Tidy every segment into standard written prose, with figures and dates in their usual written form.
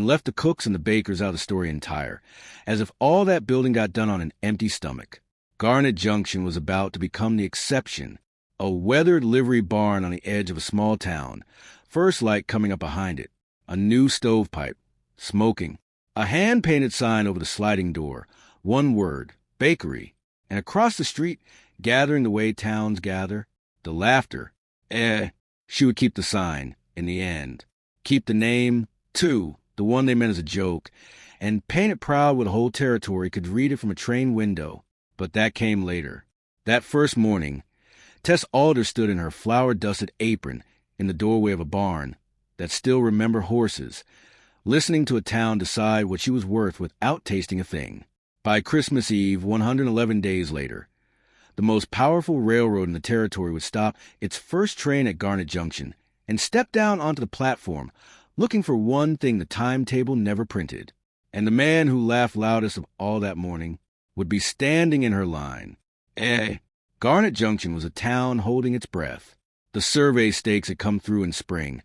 and left the cooks and the bakers out of the story entire, as if all that building got done on an empty stomach. Garnet Junction was about to become the exception, a weathered livery barn on the edge of a small town, first light coming up behind it, a new stovepipe, smoking, a hand-painted sign over the sliding door, one word, bakery, and across the street, gathering the way towns gather, the laughter. She would keep the sign, in the end. Keep the name, too, the one they meant as a joke, and paint it proud where the whole territory could read it from a train window. But that came later. That first morning, Tess Alder stood in her flour-dusted apron in the doorway of a barn that still remembered horses, listening to a town decide what she was worth without tasting a thing. By Christmas Eve, 111 days later, the most powerful railroad in the territory would stop its first train at Garnet Junction and step down onto the platform, looking for one thing the timetable never printed. And the man who laughed loudest of all that morning would be standing in her line. Garnet Junction was a town holding its breath. The survey stakes had come through in spring,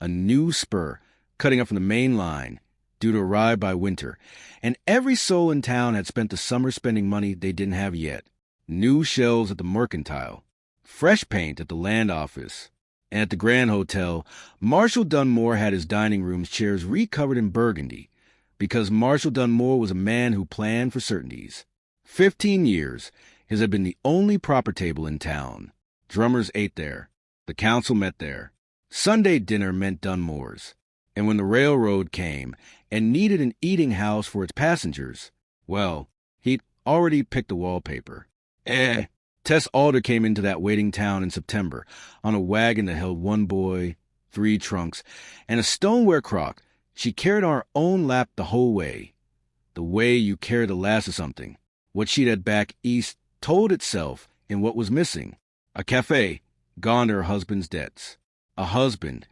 a new spur cutting up from the main line, due to arrive by winter, and every soul in town had spent the summer spending money they didn't have yet. New shelves at the Mercantile, fresh paint at the Land Office, and at the Grand Hotel, Marshall Dunmore had his dining room's chairs recovered in burgundy, because Marshall Dunmore was a man who planned for certainties. 15 years, his had been the only proper table in town. Drummers ate there. The council met there. Sunday dinner meant Dunmore's. And when the railroad came and needed an eating house for its passengers, well, he'd already picked the wallpaper. Tess Alder came into that waiting town in September on a wagon that held one boy, 3 trunks, and a stoneware crock she carried on her own lap the whole way. The way you carry the last of something. What she'd had back east told itself in what was missing. A cafe, gone to her husband's debts. A husband,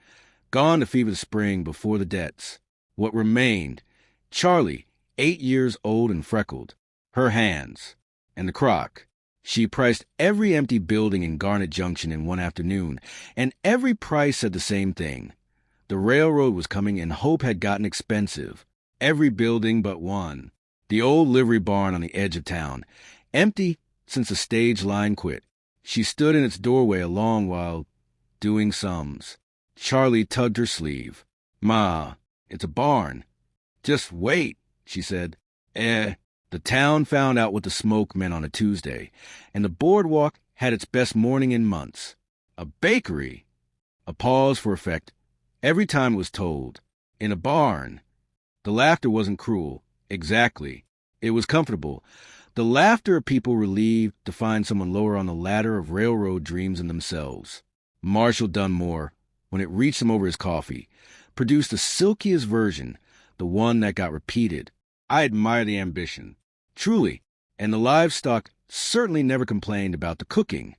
gone to fever the spring before the debts. What remained, Charlie, 8 years old and freckled. Her hands. And the crock. She priced every empty building in Garnet Junction in one afternoon, and every price said the same thing. The railroad was coming and hope had gotten expensive. Every building but one. The old livery barn on the edge of town, empty since the stage line quit. She stood in its doorway a long while, doing sums. Charlie tugged her sleeve. "Ma, it's a barn." "Just wait," she said. The town found out what the smoke meant on a Tuesday, and the boardwalk had its best morning in months. A bakery! A pause for effect. Every time it was told. In a barn. The laughter wasn't cruel. Exactly. It was comfortable. The laughter of people relieved to find someone lower on the ladder of railroad dreams than themselves. Marshall Dunmore, when it reached him over his coffee, produced the silkiest version, the one that got repeated. I admire the ambition. Truly, and the livestock certainly never complained about the cooking.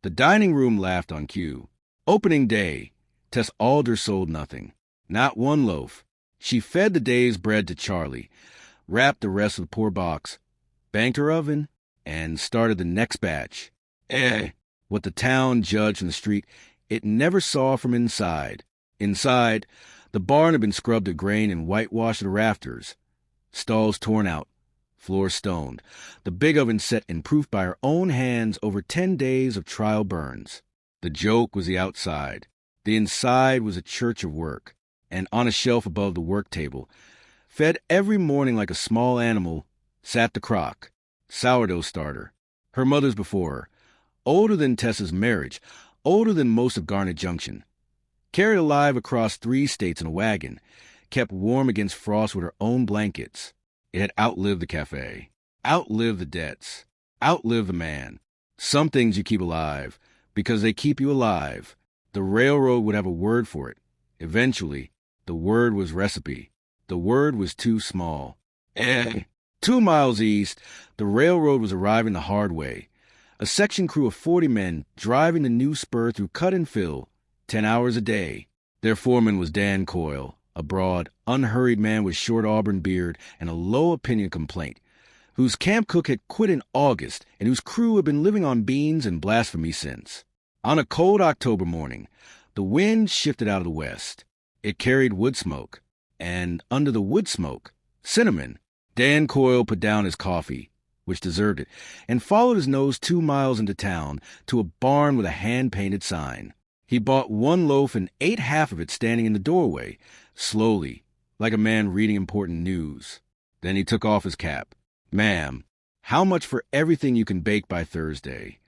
The dining room laughed on cue. Opening day, Tess Alder sold nothing. Not one loaf. She fed the day's bread to Charlie, wrapped the rest of the poor box, banked her oven, and started the next batch. What the town judged from the street, it never saw from inside. Inside, the barn had been scrubbed to grain and whitewashed to the rafters. Stalls torn out. Floor stoned, the big oven set and proofed by her own hands over 10 days of trial burns. The joke was the outside. The inside was a church of work, and on a shelf above the work table, fed every morning like a small animal, sat the crock, sourdough starter, her mother's before her, older than Tessa's marriage, older than most of Garnet Junction, carried alive across 3 states in a wagon, kept warm against frost with her own blankets. It had outlived the cafe, outlived the debts, outlived the man. Some things you keep alive, because they keep you alive. The railroad would have a word for it. Eventually, the word was recipe. The word was too small. 2 miles east, the railroad was arriving the hard way. A section crew of 40 men driving the new spur through cut and fill, 10 hours a day. Their foreman was Dan Coyle, a broad, unhurried man with short auburn beard and a low opinion complaint, whose camp cook had quit in August and whose crew had been living on beans and blasphemy since. On a cold October morning, the wind shifted out of the west. It carried wood smoke. and under the wood smoke, cinnamon. Dan Coyle put down his coffee, which deserved it, and followed his nose 2 miles into town to a barn with a hand-painted sign. He bought 1 loaf and ate half of it standing in the doorway, slowly, like a man reading important news. Then he took off his cap. "Ma'am, how much for everything you can bake by Thursday?"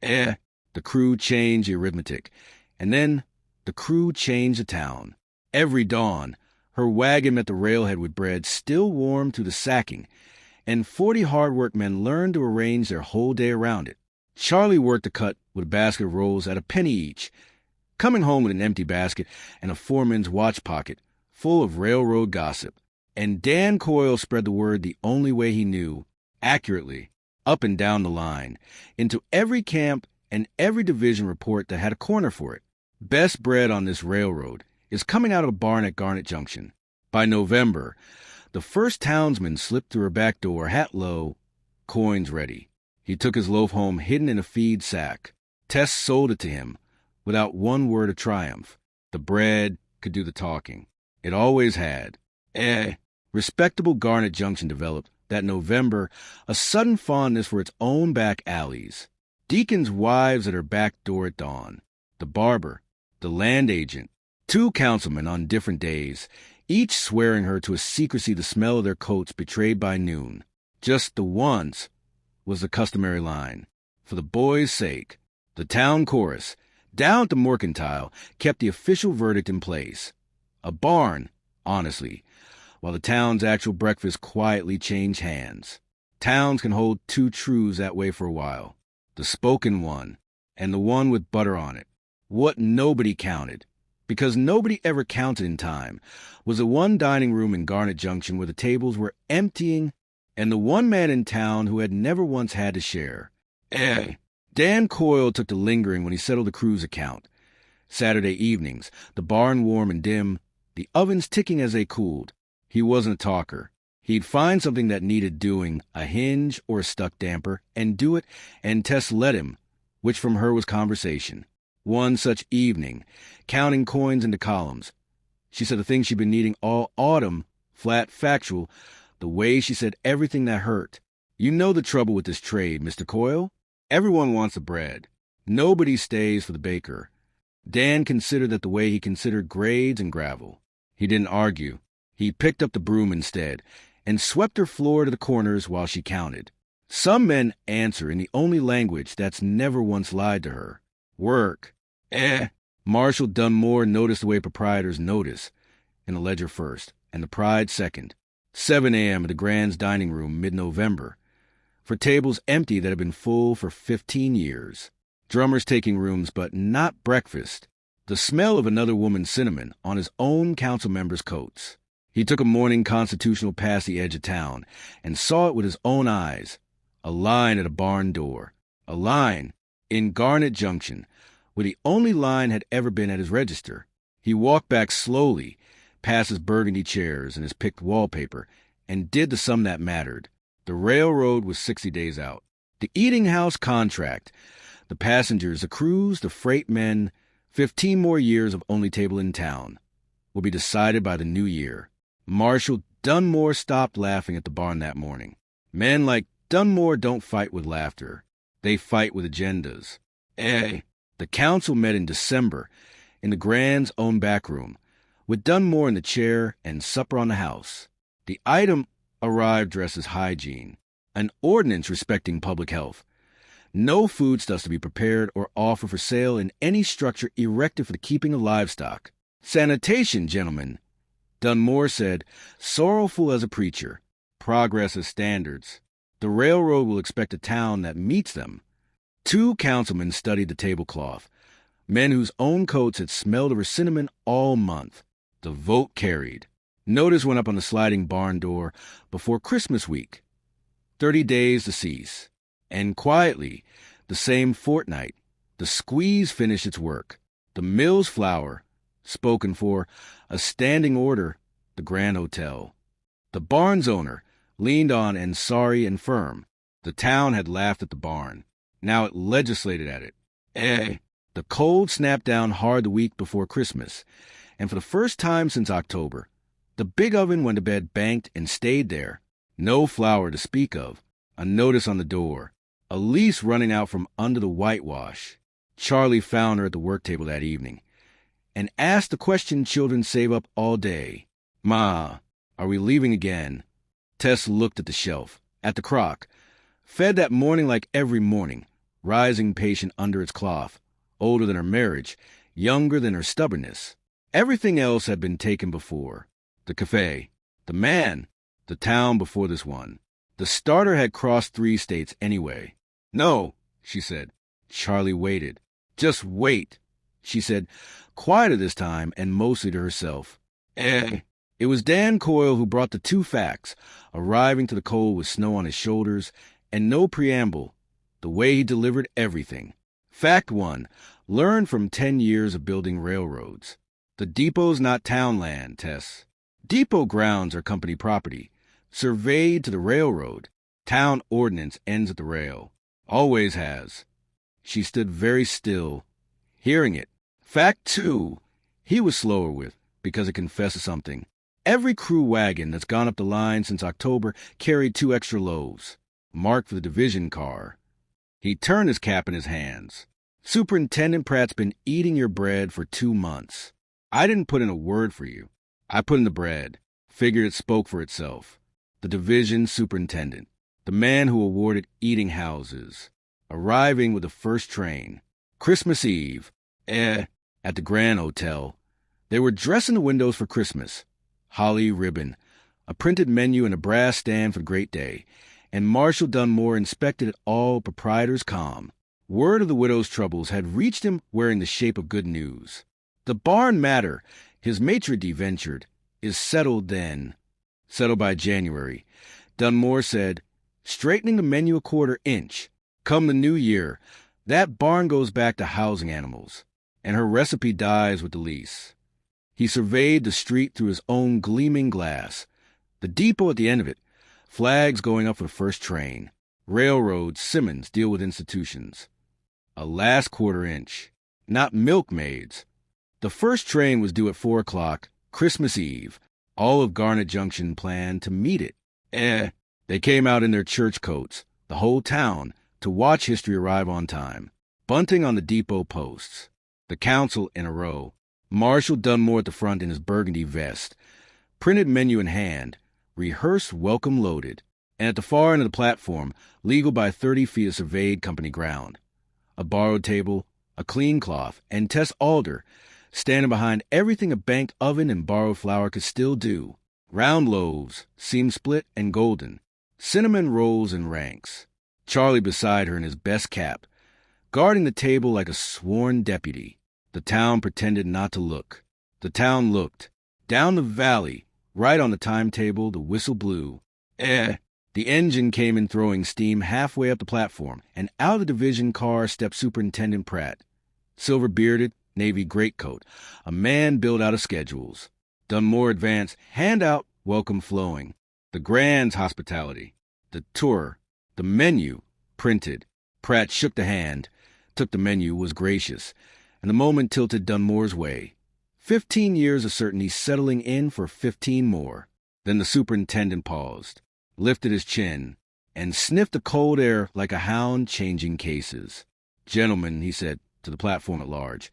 The crew changed the arithmetic, and then the crew changed the town. Every dawn, her wagon met the railhead with bread still warm through the sacking, and 40 hard workmen learned to arrange their whole day around it. Charlie worked the cut with a basket of rolls at a penny each, coming home with an empty basket and a foreman's watch pocket full of railroad gossip. And Dan Coyle spread the word the only way he knew, accurately, up and down the line, into every camp and every division report that had a corner for it. "Best bread on this railroad is coming out of a barn at Garnet Junction." By November, the first townsman slipped through her back door, hat low, coins ready. He took his loaf home hidden in a feed sack. Tess sold it to him without one word of triumph. The bread could do the talking. It always had. Respectable Garnet Junction developed that November a sudden fondness for its own back alleys. Deacon's wives at her back door at dawn. The barber, the land agent, 2 councilmen on different days, each swearing her to a secrecy the smell of their coats betrayed by noon. Just the once was the customary line. For the boys' sake, the town chorus, down at the Mercantile, kept the official verdict in place. A barn, honestly, while the town's actual breakfast quietly changed hands. Towns can hold 2 truths that way for a while. The spoken one, and the one with butter on it. What nobody counted, because nobody ever counted in time, was the one dining room in Garnet Junction where the tables were emptying, and the one man in town who had never once had to share. Dan Coyle took to lingering when he settled the crew's account. Saturday evenings, the barn warm and dim, the ovens ticking as they cooled. He wasn't a talker. He'd find something that needed doing, a hinge or a stuck damper, and do it, and Tess let him, which from her was conversation. One such evening, counting coins into columns, she said the thing she'd been needing all autumn, flat, factual, the way she said everything that hurt. "You know the trouble with this trade, Mr. Coyle. Everyone wants the bread. Nobody stays for the baker." Dan considered that the way he considered grades and gravel. He didn't argue. He picked up the broom instead, and swept her floor to the corners while she counted. Some men answer in the only language that's never once lied to her. Work. Marshall Dunmore noticed the way proprietors notice, in the ledger first, and the pride second. 7 a.m. at the Grand's dining room mid-November, for tables empty that had been full for 15 years. Drummers taking rooms, but not breakfast. The smell of another woman's cinnamon on his own council members' coats. He took a morning constitutional past the edge of town and saw it with his own eyes. A line at a barn door. A line in Garnet Junction, where the only line had ever been at his register. He walked back slowly, past his burgundy chairs and his picked wallpaper, and did the sum that mattered. The railroad was 60 days out. The eating house contract, the passengers, the crews, the freight men, 15 more years of only table in town, will be decided by the new year. Marshall Dunmore stopped laughing at the barn that morning. Men like Dunmore don't fight with laughter. They fight with agendas. The council met in December in the Grand's own back room, with Dunmore in the chair and supper on the house. The item arrived dressed as hygiene, an ordinance respecting public health. No foodstuffs to be prepared or offered for sale in any structure erected for the keeping of livestock. Sanitation, gentlemen, Dunmore said, sorrowful as a preacher. Progress as standards. The railroad will expect a town that meets them. 2 councilmen studied the tablecloth, men whose own coats had smelled of her cinnamon all month. The vote carried. Notice went up on the sliding barn door before Christmas week. 30 days to cease. And quietly, the same fortnight, the squeeze finished its work. The mill's flour, spoken for, a standing order, the Grand Hotel. The barn's owner leaned on and sorry and firm. The town had laughed at the barn. Now it legislated at it. The cold snapped down hard the week before Christmas, and for the first time since October, The big oven went to bed banked and stayed there. No flour to speak of. A notice on the door. A lease running out from under the whitewash. Charlie found her at the work table that evening and asked the question children save up all day. "Ma, are we leaving again?" Tess looked at the shelf, at the crock, fed that morning like every morning, rising patient under its cloth, older than her marriage, younger than her stubbornness. Everything else had been taken before. The cafe, the man, the town before this one. The starter had crossed 3 states anyway. "No," she said. Charlie waited. "Just wait," she said, quieter this time and mostly to herself. It was Dan Coyle who brought the 2 facts, arriving to the cold with snow on his shoulders, and no preamble, the way he delivered everything. Fact 1, learned from 10 years of building railroads. The depot's not town land, Tess. Depot grounds are company property, surveyed to the railroad. Town ordinance ends at the rail. Always has. She stood very still, hearing it. Fact 2, he was slower with, because it confessed something. Every crew wagon that's gone up the line since October carried 2 extra loaves, marked for the division car. He turned his cap in his hands. "Superintendent Pratt's been eating your bread for 2 months. I didn't put in a word for you. I put in the bread. Figured it spoke for itself. The division superintendent. The man who awarded eating houses. Arriving with the first train. Christmas Eve. At the Grand Hotel. They were dressing the windows for Christmas. Holly ribbon. A printed menu and a brass stand for the great day. And Marshall Dunmore inspected it all proprietors calm. Word of the widow's troubles had reached him wearing the shape of good news. The barn matter, his maitre d' ventured, is settled then. Settled by January. Dunmore said, straightening the menu a 1/4 inch. Come the new year, that barn goes back to housing animals, and her recipe dies with the lease. He surveyed the street through his own gleaming glass. The depot at the end of it, flags going up for the first train. Railroads, Simmons deal with institutions. A last 1/4 inch. Not milkmaids. The first train was due at 4 o'clock, Christmas Eve. All of Garnet Junction planned to meet it. They came out in their church coats, the whole town, to watch history arrive on time. Bunting on the depot posts. The council in a row. Marshall Dunmore at the front in his burgundy vest. Printed menu in hand. Rehearsed welcome loaded. And at the far end of the platform, legal by 30 feet of surveyed company ground. A borrowed table, a clean cloth, and Tess Alder, standing behind everything a banked oven and borrowed flour could still do. Round loaves, seam split and golden. Cinnamon rolls in ranks. Charlie beside her in his best cap, guarding the table like a sworn deputy. The town pretended not to look. The town looked. Down the valley, right on the timetable, the whistle blew. The engine came in throwing steam halfway up the platform, and out of the division car stepped Superintendent Pratt. Silver-bearded, navy greatcoat, a man built out of schedules. Dunmore advanced, hand out, welcome flowing. The Grand's hospitality. The tour. The menu. Printed. Pratt shook the hand, took the menu, was gracious, and the moment tilted Dunmore's way. 15 years of certainty settling in for 15 more. Then the superintendent paused, lifted his chin, and sniffed the cold air like a hound changing cases. "Gentlemen," he said to the platform at large,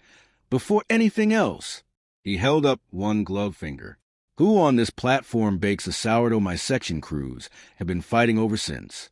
"before anything else," he held up one glove finger, "who on this platform bakes the sourdough my section crews have been fighting over since?"